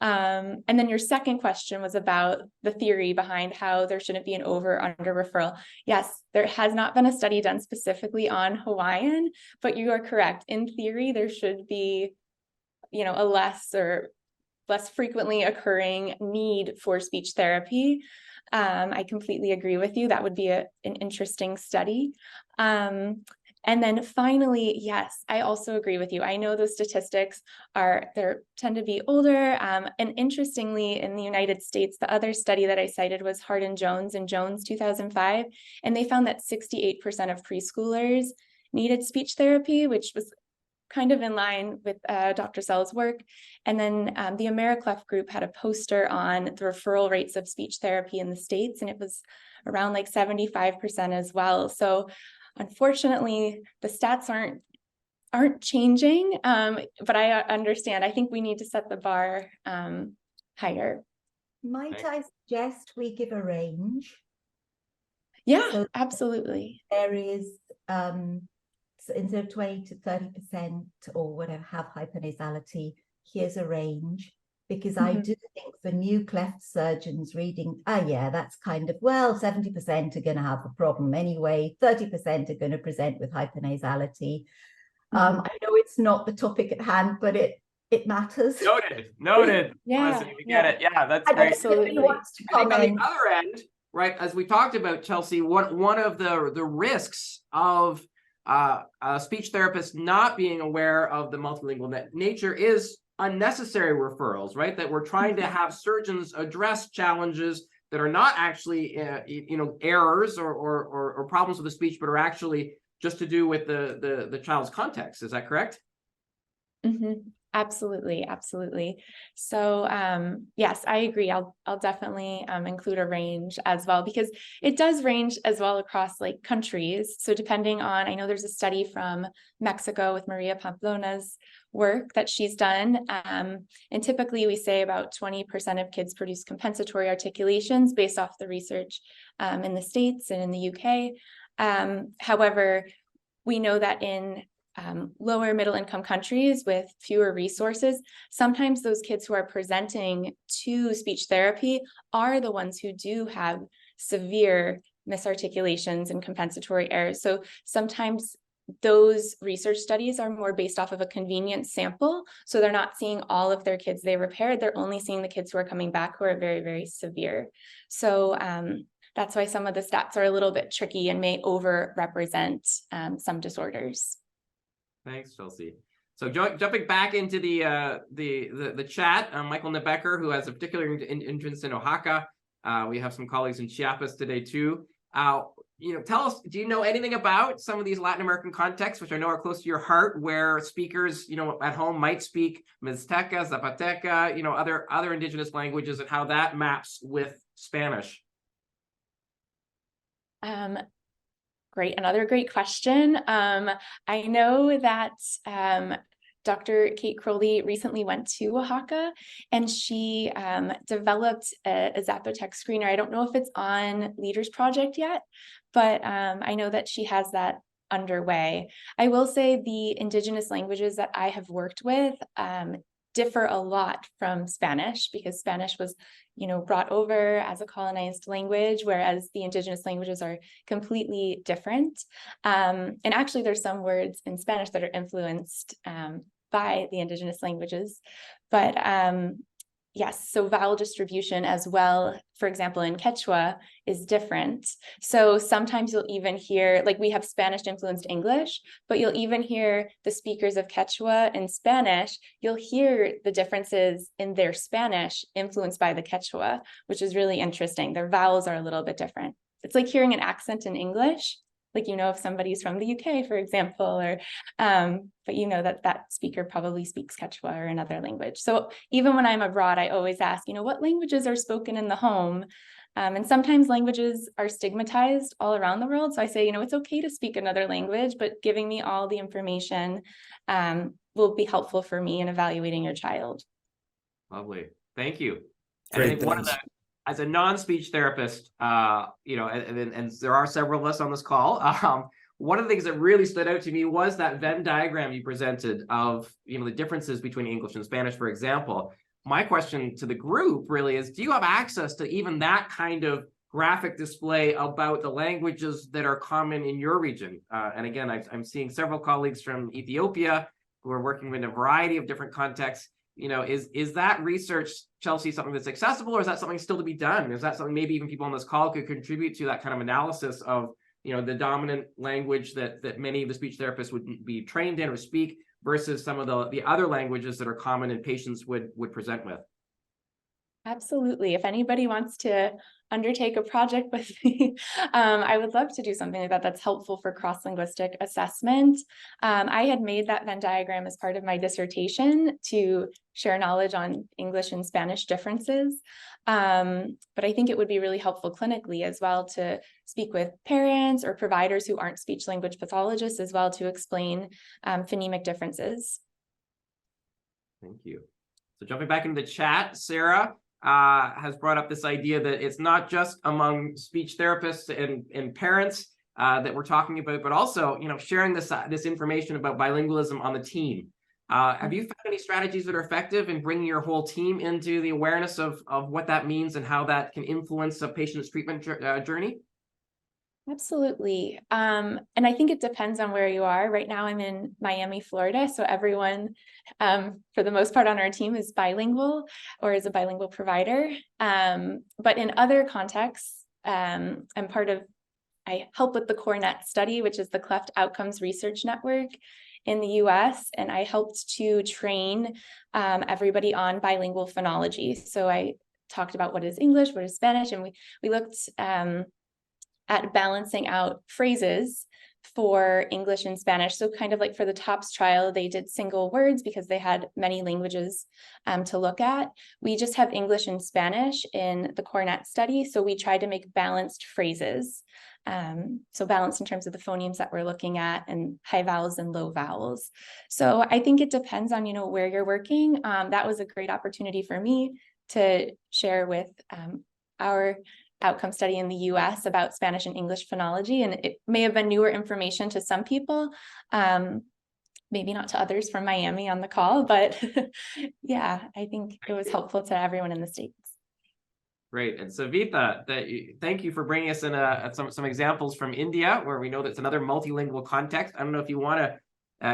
And then your second question was about the theory behind how there shouldn't be an over or under referral. Yes, there has not been a study done specifically on Hawaiian, but you are correct. In theory, there should be a less frequently occurring need for speech therapy. I completely agree with you. That would be an interesting study. And then finally, yes, I also agree with you. I know those statistics tend to be older. And interestingly, in the United States, the other study that I cited was Hardin-Jones in Jones 2005. And they found that 68% of preschoolers needed speech therapy, which was kind of in line with Dr. Sell's work. And then the AmeriClef group had a poster on the referral rates of speech therapy in the States, and it was around like 75% as well. So unfortunately, the stats aren't changing, but I understand. I think we need to set the bar higher. Might I suggest we give a range? Yeah, so absolutely. There is so instead of 20 to 30% or whatever have hypernasality, here's a range, because I do think for new cleft surgeons reading, that's kind of, 70% are going to have a problem anyway, 30% are going to present with hypernasality. I know it's not the topic at hand, but it matters. Noted. Yeah, Listen, we get it. Yeah, that's great. Absolutely. I think on the other end, right, as we talked about, Chelsea, one of the risks of speech therapists not being aware of the multilingual nature is unnecessary referrals, right? That we're trying to have surgeons address challenges that are not actually, errors or problems with the speech, but are actually just to do with the child's context. Is that correct? Absolutely. So yes, I agree. I'll definitely include a range as well, because it does range as well across like countries. So depending on, I know there's a study from Mexico with Maria Pamplona's work that she's done. And typically we say about 20% of kids produce compensatory articulations based off the research in the States and in the UK. However, we know that in lower middle income countries with fewer resources, sometimes those kids who are presenting to speech therapy are the ones who do have severe misarticulations and compensatory errors. So sometimes those research studies are more based off of a convenient sample. So they're not seeing all of their kids they repaired. They're only seeing the kids who are coming back who are very, very severe. So that's why some of the stats are a little bit tricky and may over-represent some disorders. Thanks, Chelsea. So jumping back into the chat, Michael Nebecker, who has a particular interest in Oaxaca. We have some colleagues in Chiapas today too. Tell us, do you know anything about some of these Latin American contexts, which I know are close to your heart, where speakers, at home might speak Mixteca, Zapoteca, other indigenous languages, and how that maps with Spanish? Great, another great question. I know that Dr. Kate Crowley recently went to Oaxaca, and she developed a Zapotec screener. I don't know if it's on Leaders Project yet, but I know that she has that underway. I will say the indigenous languages that I have worked with differ a lot from Spanish, because Spanish was, brought over as a colonized language, whereas the indigenous languages are completely different. And actually, there's some words in Spanish that are influenced by the indigenous languages. But yes, so vowel distribution as well, for example, in Quechua is different. So sometimes you'll even hear, like we have Spanish influenced English, but you'll even hear the speakers of Quechua in Spanish, you'll hear the differences in their Spanish influenced by the Quechua, which is really interesting. Their vowels are a little bit different. It's like hearing an accent in English, like, if somebody's from the UK, for example, or, but that speaker probably speaks Quechua or another language. So even when I'm abroad, I always ask, what languages are spoken in the home? And sometimes languages are stigmatized all around the world. So I say, it's okay to speak another language, but giving me all the information will be helpful for me in evaluating your child. Lovely. Thank you. Great, and I think one of the, as a non-speech therapist, and there are several of us on this call, one of the things that really stood out to me was that Venn diagram you presented of, the differences between English and Spanish, for example. My question to the group really is, do you have access to even that kind of graphic display about the languages that are common in your region? And again, I'm seeing several colleagues from Ethiopia who are working in a variety of different contexts. Is that research, Chelsea, something that's accessible, or is that something still to be done? Is that something maybe even people on this call could contribute to, that kind of analysis of, the dominant language that many of the speech therapists would be trained in or speak versus some of the other languages that are common and patients would present with? Absolutely. If anybody wants to undertake a project with me, I would love to do something like that that's helpful for cross-linguistic assessment. I had made that Venn diagram as part of my dissertation to share knowledge on English and Spanish differences. But I think it would be really helpful clinically as well to speak with parents or providers who aren't speech language pathologists as well to explain phonemic differences. Thank you. So jumping back into the chat, Sarah has brought up this idea that it's not just among speech therapists and parents that we're talking about, but also, sharing this information about bilingualism on the team. Have you found any strategies that are effective in bringing your whole team into the awareness of what that means and how that can influence a patient's treatment journey? Absolutely. And I think it depends on where you are. Right now I'm in Miami, Florida. So everyone, for the most part on our team, is bilingual or is a bilingual provider. But in other contexts, I help with the CORENET study, which is the Cleft Outcomes Research Network in the US. And I helped to train everybody on bilingual phonology. So I talked about what is English, what is Spanish, and we looked at balancing out phrases for English and Spanish. So kind of like for the TOPS trial, they did single words because they had many languages to look at. We just have English and Spanish in the CORENET study. So we tried to make balanced phrases. So balanced in terms of the phonemes that we're looking at and high vowels and low vowels. So I think it depends on, where you're working. That was a great opportunity for me to share with our outcome study in the US about Spanish and English phonology. And it may have been newer information to some people, maybe not to others from Miami on the call, but yeah, I think it was helpful to everyone in the States. Great. And Savitha, thank you for bringing us in some examples from India, where we know that's another multilingual context. I don't know if you want to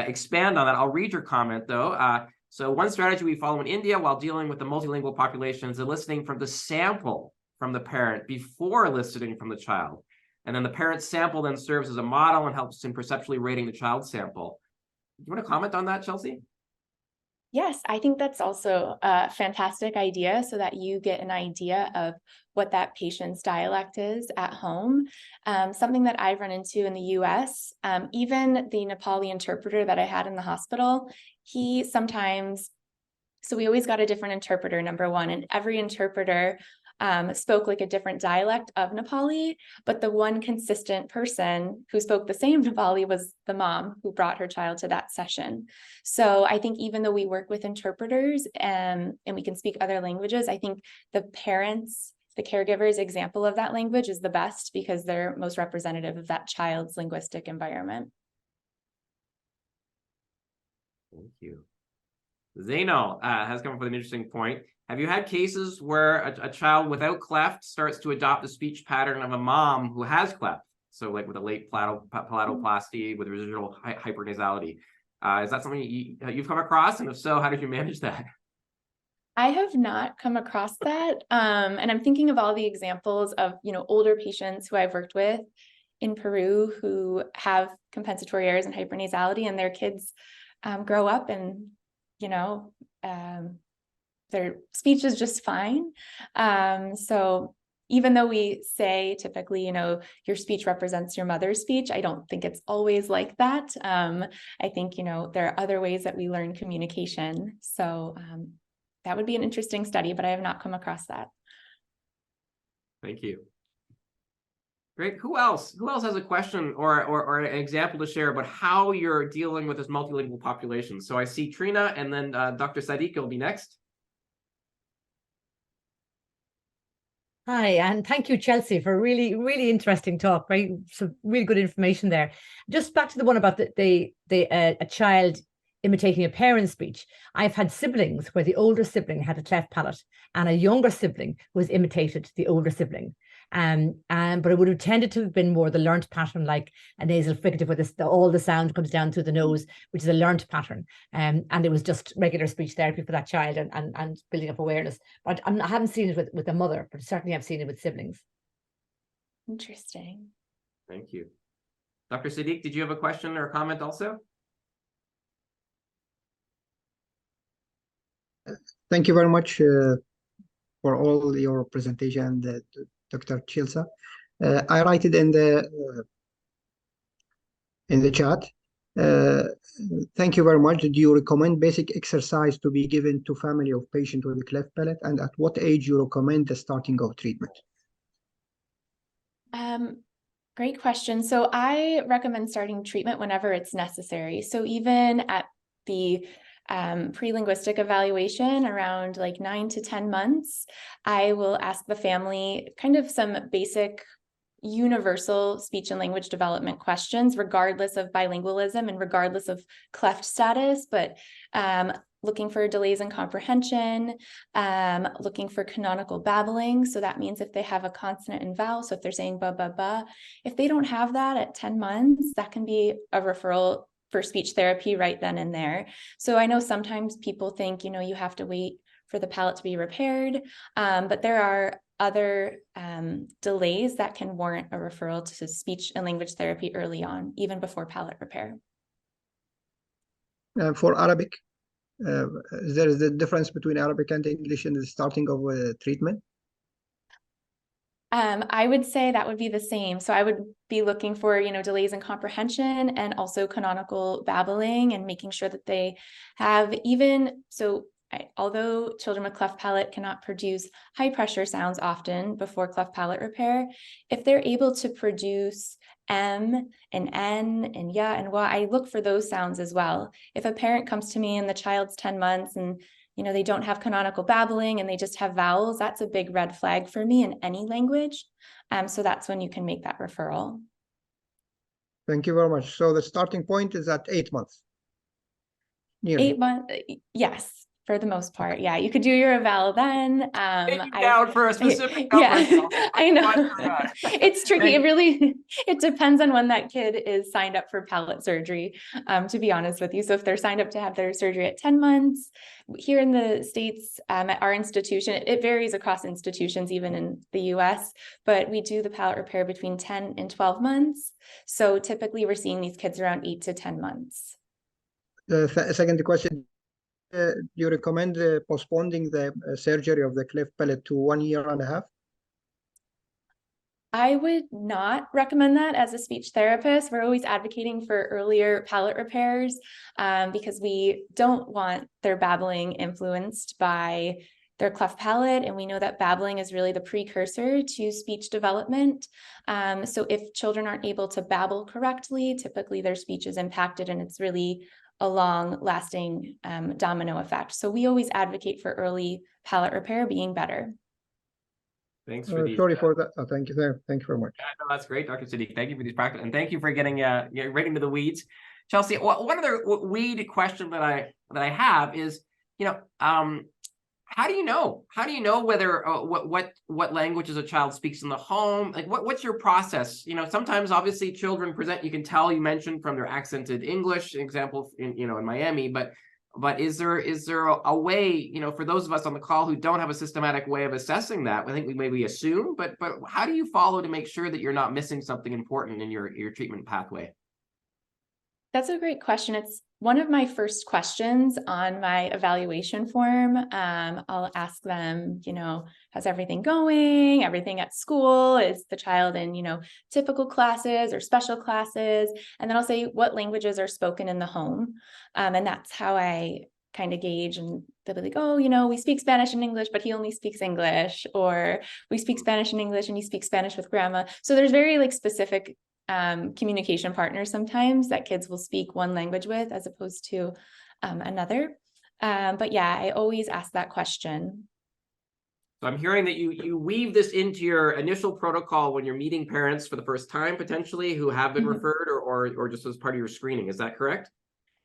expand on that. I'll read your comment, though. So one strategy we follow in India while dealing with the multilingual population is eliciting from the sample from the parent before eliciting from the child. And then the parent's sample then serves as a model and helps in perceptually rating the child's sample. Do you want to comment on that, Chelsea? Yes, I think that's also a fantastic idea so that you get an idea of what that patient's dialect is at home. Something that I've run into in the US, even the Nepali interpreter that I had in the hospital, he sometimes, so we always got a different interpreter, number one, and every interpreter spoke like a different dialect of Nepali, but the one consistent person who spoke the same Nepali was the mom who brought her child to that session. So I think even though we work with interpreters and we can speak other languages, I think the parents, the caregiver's example of that language is the best because they're most representative of that child's linguistic environment. Thank you. Zainal has come up with an interesting point. Have you had cases where a child without cleft starts to adopt the speech pattern of a mom who has cleft? So like with a late palatoplasty with residual hypernasality. Is that something you've come across? And if so, how did you manage that? I have not come across that. And I'm thinking of all the examples of, older patients who I've worked with in Peru who have compensatory errors and hypernasality, and their kids grow up and, their speech is just fine. So even though we say typically, your speech represents your mother's speech, I don't think it's always like that. I think, there are other ways that we learn communication. So that would be an interesting study, but I have not come across that. Thank you. Great. Who else? Who else has a question or an example to share about how you're dealing with this multilingual population? So I see Trina, and then Dr. Sadiq will be next. Hi, and thank you, Chelsea, for a really, really interesting talk. Some really good information there. Just back to the one about a child imitating a parent's speech. I've had siblings where the older sibling had a cleft palate and a younger sibling was imitated the older sibling. But it would have tended to have been more the learnt pattern, like a nasal fricative where all the sound comes down through the nose, which is a learnt pattern. And it was just regular speech therapy for that child and building up awareness. But I haven't seen it with the mother, but certainly I've seen it with siblings. Interesting. Thank you. Dr. Sadiq, did you have a question or a comment also? Thank you very much for all your presentation, Dr. Chilsa. I write it in the chat. Thank you very much. Do you recommend basic exercise to be given to family of patient with a cleft palate, and at what age you recommend the starting of treatment? Great question. So I recommend starting treatment whenever it's necessary. So even at the pre-linguistic evaluation around like 9 to 10 months, I will ask the family kind of some basic universal speech and language development questions, regardless of bilingualism and regardless of cleft status, but looking for delays in comprehension, looking for canonical babbling. So that means if they have a consonant and vowel, so if they're saying ba, ba, ba, if they don't have that at 10 months, that can be a referral for speech therapy right then and there. So I know sometimes people think, you have to wait for the palate to be repaired, but there are other delays that can warrant a referral to speech and language therapy early on, even before palate repair. For Arabic, there is the difference between Arabic and English in the starting of treatment? I would say that would be the same. So I would be looking for, delays in comprehension and also canonical babbling and making sure that they have although children with cleft palate cannot produce high pressure sounds often before cleft palate repair, if they're able to produce M and N and ya and wa, I look for those sounds as well. If a parent comes to me and the child's 10 months and they don't have canonical babbling and they just have vowels, that's a big red flag for me in any language. So that's when you can make that referral. Thank you very much. So the starting point is at 8 months. Nearly. 8 months, yes. For the most part, yeah, you could do your eval then. Down for a specific yeah, I know. It's tricky. And It depends on when that kid is signed up for palate surgery, to be honest with you. So if they're signed up to have their surgery at 10 months, here in the States, at our institution, it varies across institutions, even in the US, but we do the palate repair between 10 and 12 months. So typically we're seeing these kids around 8 to 10 months. The second question, do you recommend postponing the surgery of the cleft palate to 1 year and a half? I would not recommend that as a speech therapist. We're always advocating for earlier palate repairs because we don't want their babbling influenced by their cleft palate. And we know that babbling is really the precursor to speech development. So if children aren't able to babble correctly, typically their speech is impacted, and it's really a long-lasting domino effect. So we always advocate for early palate repair being better. Thanks for these. Sorry for that. Thank you. Thank you very much. Yeah, no, that's great, Dr. Siddiq. Thank you for these practice, and thank you for getting right into the weeds. Chelsea, one other weed question that I have is, how do you know? How do you know whether what languages a child speaks in the home? Like, what's your process? Sometimes obviously children present. You can tell. You mentioned from their accented English example in Miami, but is there a way, for those of us on the call who don't have a systematic way of assessing that? I think we maybe assume, but how do you follow to make sure that you're not missing something important in your treatment pathway? That's a great question. It's one of my first questions on my evaluation form. I'll ask them, how's everything going? Everything at school? Is the child in, typical classes or special classes? And then I'll say, what languages are spoken in the home? And that's how I kind of gauge, and they'll be like, oh, we speak Spanish and English, but he only speaks English, or we speak Spanish and English and he speaks Spanish with grandma. So there's very specific communication partners sometimes that kids will speak one language with as opposed to another. But yeah, I always ask that question. So I'm hearing that you weave this into your initial protocol when you're meeting parents for the first time, potentially, who have been referred or just as part of your screening. Is that correct?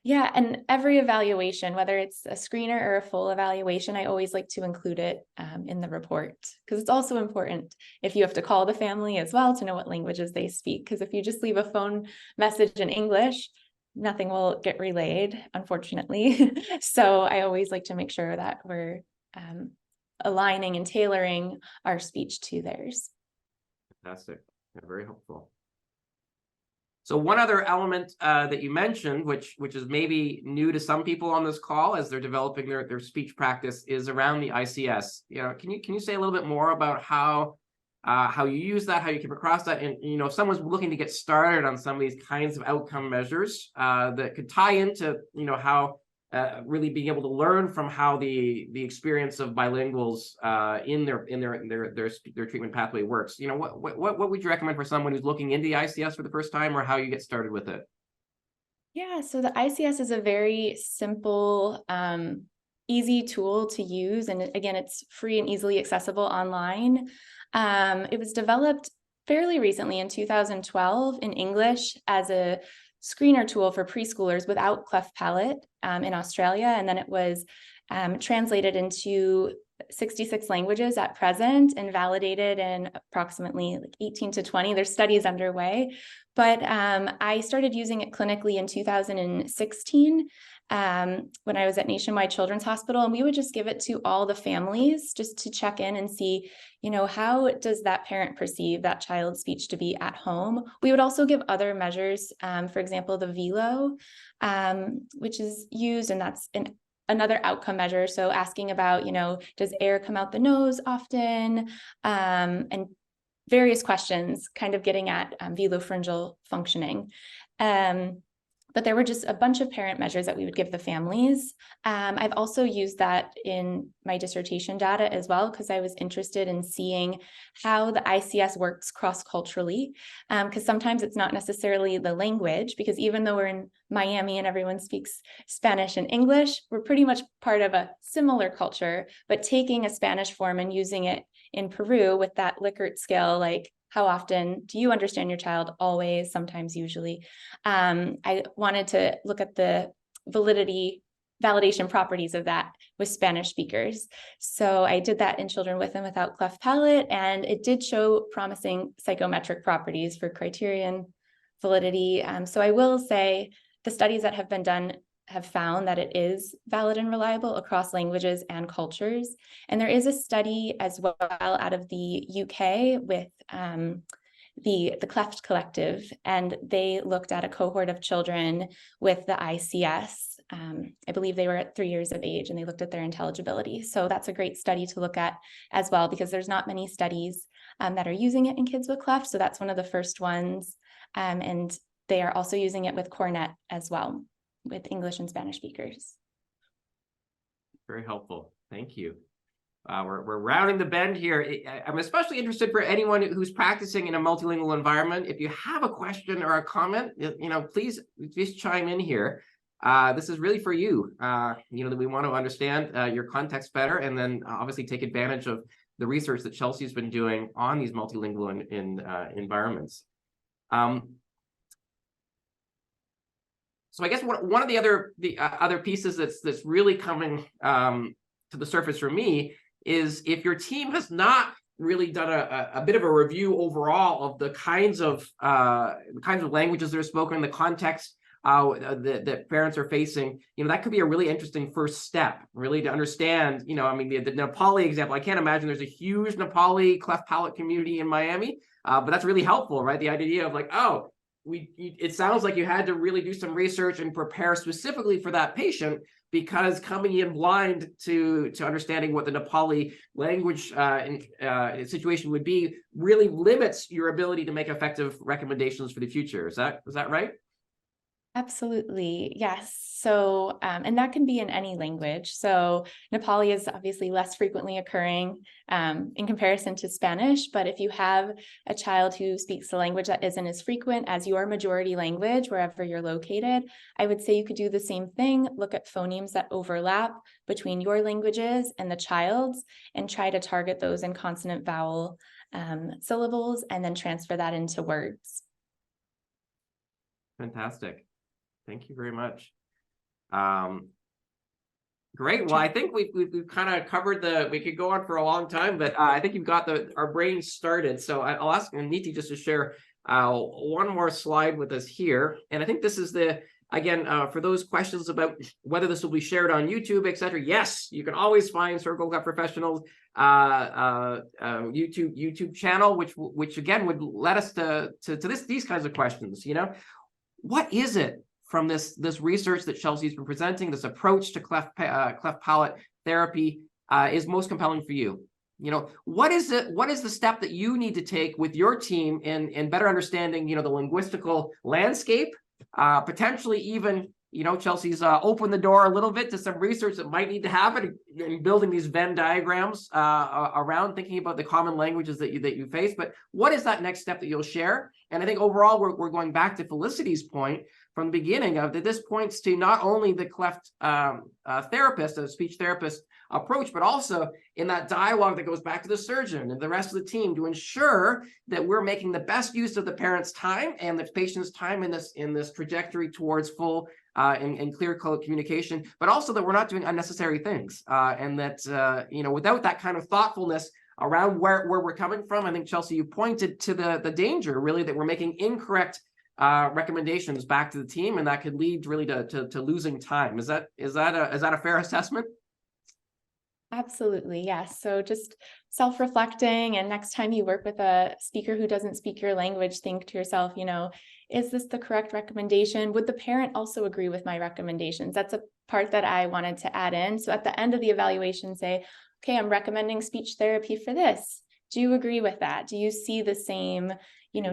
Yeah, and every evaluation, whether it's a screener or a full evaluation, I always like to include it in the report, because it's also important if you have to call the family as well to know what languages they speak, because if you just leave a phone message in English, nothing will get relayed, unfortunately. So I always like to make sure that we're aligning and tailoring our speech to theirs. Fantastic. Yeah, very helpful. So one other element that you mentioned, which is maybe new to some people on this call as they're developing their speech practice, is around the ICS. Can you say a little bit more about how you use that, how you came across that, and if someone's looking to get started on some of these kinds of outcome measures that could tie into how really being able to learn from how the experience of bilinguals in their treatment pathway works. What would you recommend for someone who's looking into the ICS for the first time, or how you get started with it? Yeah, so the ICS is a very simple, easy tool to use. And again, it's free and easily accessible online. It was developed fairly recently in 2012 in English as a screener tool for preschoolers without cleft palate in Australia. And then it was translated into 66 languages at present and validated in approximately 18 to 20. There's studies underway, but I started using it clinically in 2016 when I was at Nationwide Children's Hospital, and we would just give it to all the families just to check in and see, how does that parent perceive that child's speech to be at home? We would also give other measures, for example, the VELO, which is used, and that's another outcome measure. So asking about, does air come out the nose often? And various questions kind of getting at velopharyngeal functioning. But there were just a bunch of parent measures that we would give the families. I've also used that in my dissertation data as well, because I was interested in seeing how the ICS works cross-culturally, because sometimes it's not necessarily the language, because even though we're in Miami and everyone speaks Spanish and English, we're pretty much part of a similar culture, but taking a Spanish form and using it in Peru with that Likert scale, like how often do you understand your child? Always, sometimes, usually. I wanted to look at the validation properties of that with Spanish speakers. So I did that in children with and without cleft palate, and it did show promising psychometric properties for criterion validity. So I will say the studies that have been done have found that it is valid and reliable across languages and cultures. And there is a study as well out of the UK with the Cleft Collective, and they looked at a cohort of children with the ICS I believe they were at 3 years of age, and they looked at their intelligibility. So that's a great study to look at as well, because there's not many studies that are using it in kids with cleft. So that's one of the first ones. And they are also using it with Cornet as well, with English and Spanish speakers. Very helpful. Thank you. We're rounding the bend here. I'm especially interested for anyone who's practicing in a multilingual environment. If you have a question or a comment, please chime in here. This is really for you. That we want to understand your context better, and then obviously take advantage of the research that Chelsea's been doing on these multilingual environments. So I guess one of the other pieces that's really coming to the surface for me is, if your team has not really done a bit of a review overall of the kinds of languages that are spoken, the context that parents are facing, that could be a really interesting first step, really, to understand. The Nepali example, I can't imagine there's a huge Nepali cleft palate community in Miami, but that's really helpful, right? The idea of like, oh, it sounds like you had to really do some research and prepare specifically for that patient, because coming in blind to understanding what the Nepali language situation would be really limits your ability to make effective recommendations for the future. Is that right? Absolutely. Yes. So, and that can be in any language. So Nepali is obviously less frequently occurring in comparison to Spanish. But if you have a child who speaks the language that isn't as frequent as your majority language, wherever you're located, I would say you could do the same thing. Look at phonemes that overlap between your languages and the child's, and try to target those in consonant vowel syllables, and then transfer that into words. Fantastic. Thank you very much. Great. Well, I think we've kind of covered we could go on for a long time, but I think you've got our brains started. So I'll ask Niti just to share one more slide with us here. And I think this is again, for those questions about whether this will be shared on YouTube, et cetera. Yes, you can always find Circle Cleft Professionals YouTube channel, which again would let us to these kinds of questions. What is it from this research that Chelsea's been presenting, this approach to cleft palate therapy, is most compelling for you? What is the step that you need to take with your team in better understanding, the linguistical landscape, potentially even, Chelsea's opened the door a little bit to some research that might need to happen in building these Venn diagrams around thinking about the common languages that you face. But what is that next step that you'll share? And I think overall, we're going back to Felicity's point from the beginning of that this points to not only the cleft therapist, a speech therapist approach, but also in that dialogue that goes back to the surgeon and the rest of the team to ensure that we're making the best use of the parent's time and the patient's time in this trajectory towards full and clear communication, but also that we're not doing unnecessary things, and that without that kind of thoughtfulness around where we're coming from. I think, Chelsea, you pointed to the danger, really, that we're making incorrect recommendations back to the team, and that could lead really to losing time. Is that a fair assessment? Absolutely, yes. So just self-reflecting, and next time you work with a speaker who doesn't speak your language, think to yourself, is this the correct recommendation? Would the parent also agree with my recommendations? That's a part that I wanted to add in. So at the end of the evaluation, say, okay, I'm recommending speech therapy for this. Do you agree with that? Do you see the same,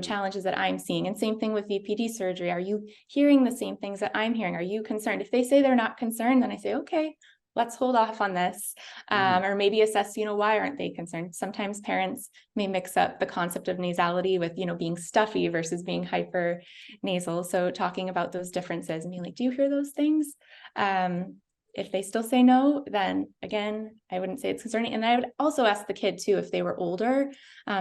challenges that I'm seeing? And same thing with VPD surgery. Are you hearing the same things that I'm hearing? Are you concerned? If they say they're not concerned, then I say, okay, let's hold off on this, or maybe assess, why aren't they concerned? Sometimes parents may mix up the concept of nasality with, being stuffy versus being hyper nasal. So talking about those differences and being like, do you hear those things? If they still say no, then again, I wouldn't say it's concerning. And I would also ask the kid too, if they were older,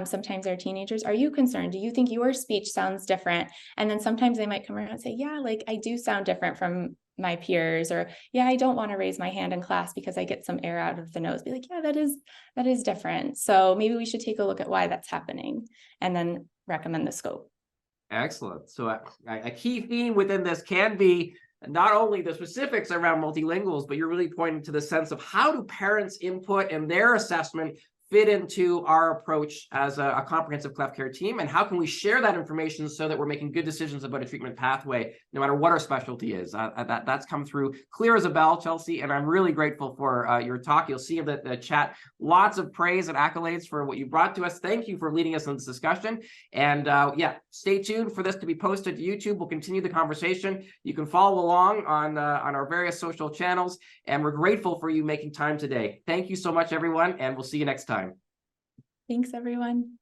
sometimes they're teenagers, are you concerned? Do you think your speech sounds different? And then sometimes they might come around and say, yeah, like I do sound different from my peers, or yeah, I don't want to raise my hand in class because I get some air out of the nose. Be like, yeah, that is different. So maybe we should take a look at why that's happening and then recommend the scope. Excellent. So a key theme within this can be not only the specifics around multilinguals, but you're really pointing to the sense of how do parents' input and their assessment fit into our approach as a comprehensive cleft care team, and how can we share that information so that we're making good decisions about a treatment pathway, no matter what our specialty is. That's come through clear as a bell, Chelsea, and I'm really grateful for your talk. You'll see in the chat lots of praise and accolades for what you brought to us. Thank you for leading us in this discussion. And yeah, stay tuned for this to be posted to YouTube. We'll continue the conversation. You can follow along on our various social channels, and we're grateful for you making time today. Thank you so much, everyone, and we'll see you next time. Thanks, everyone.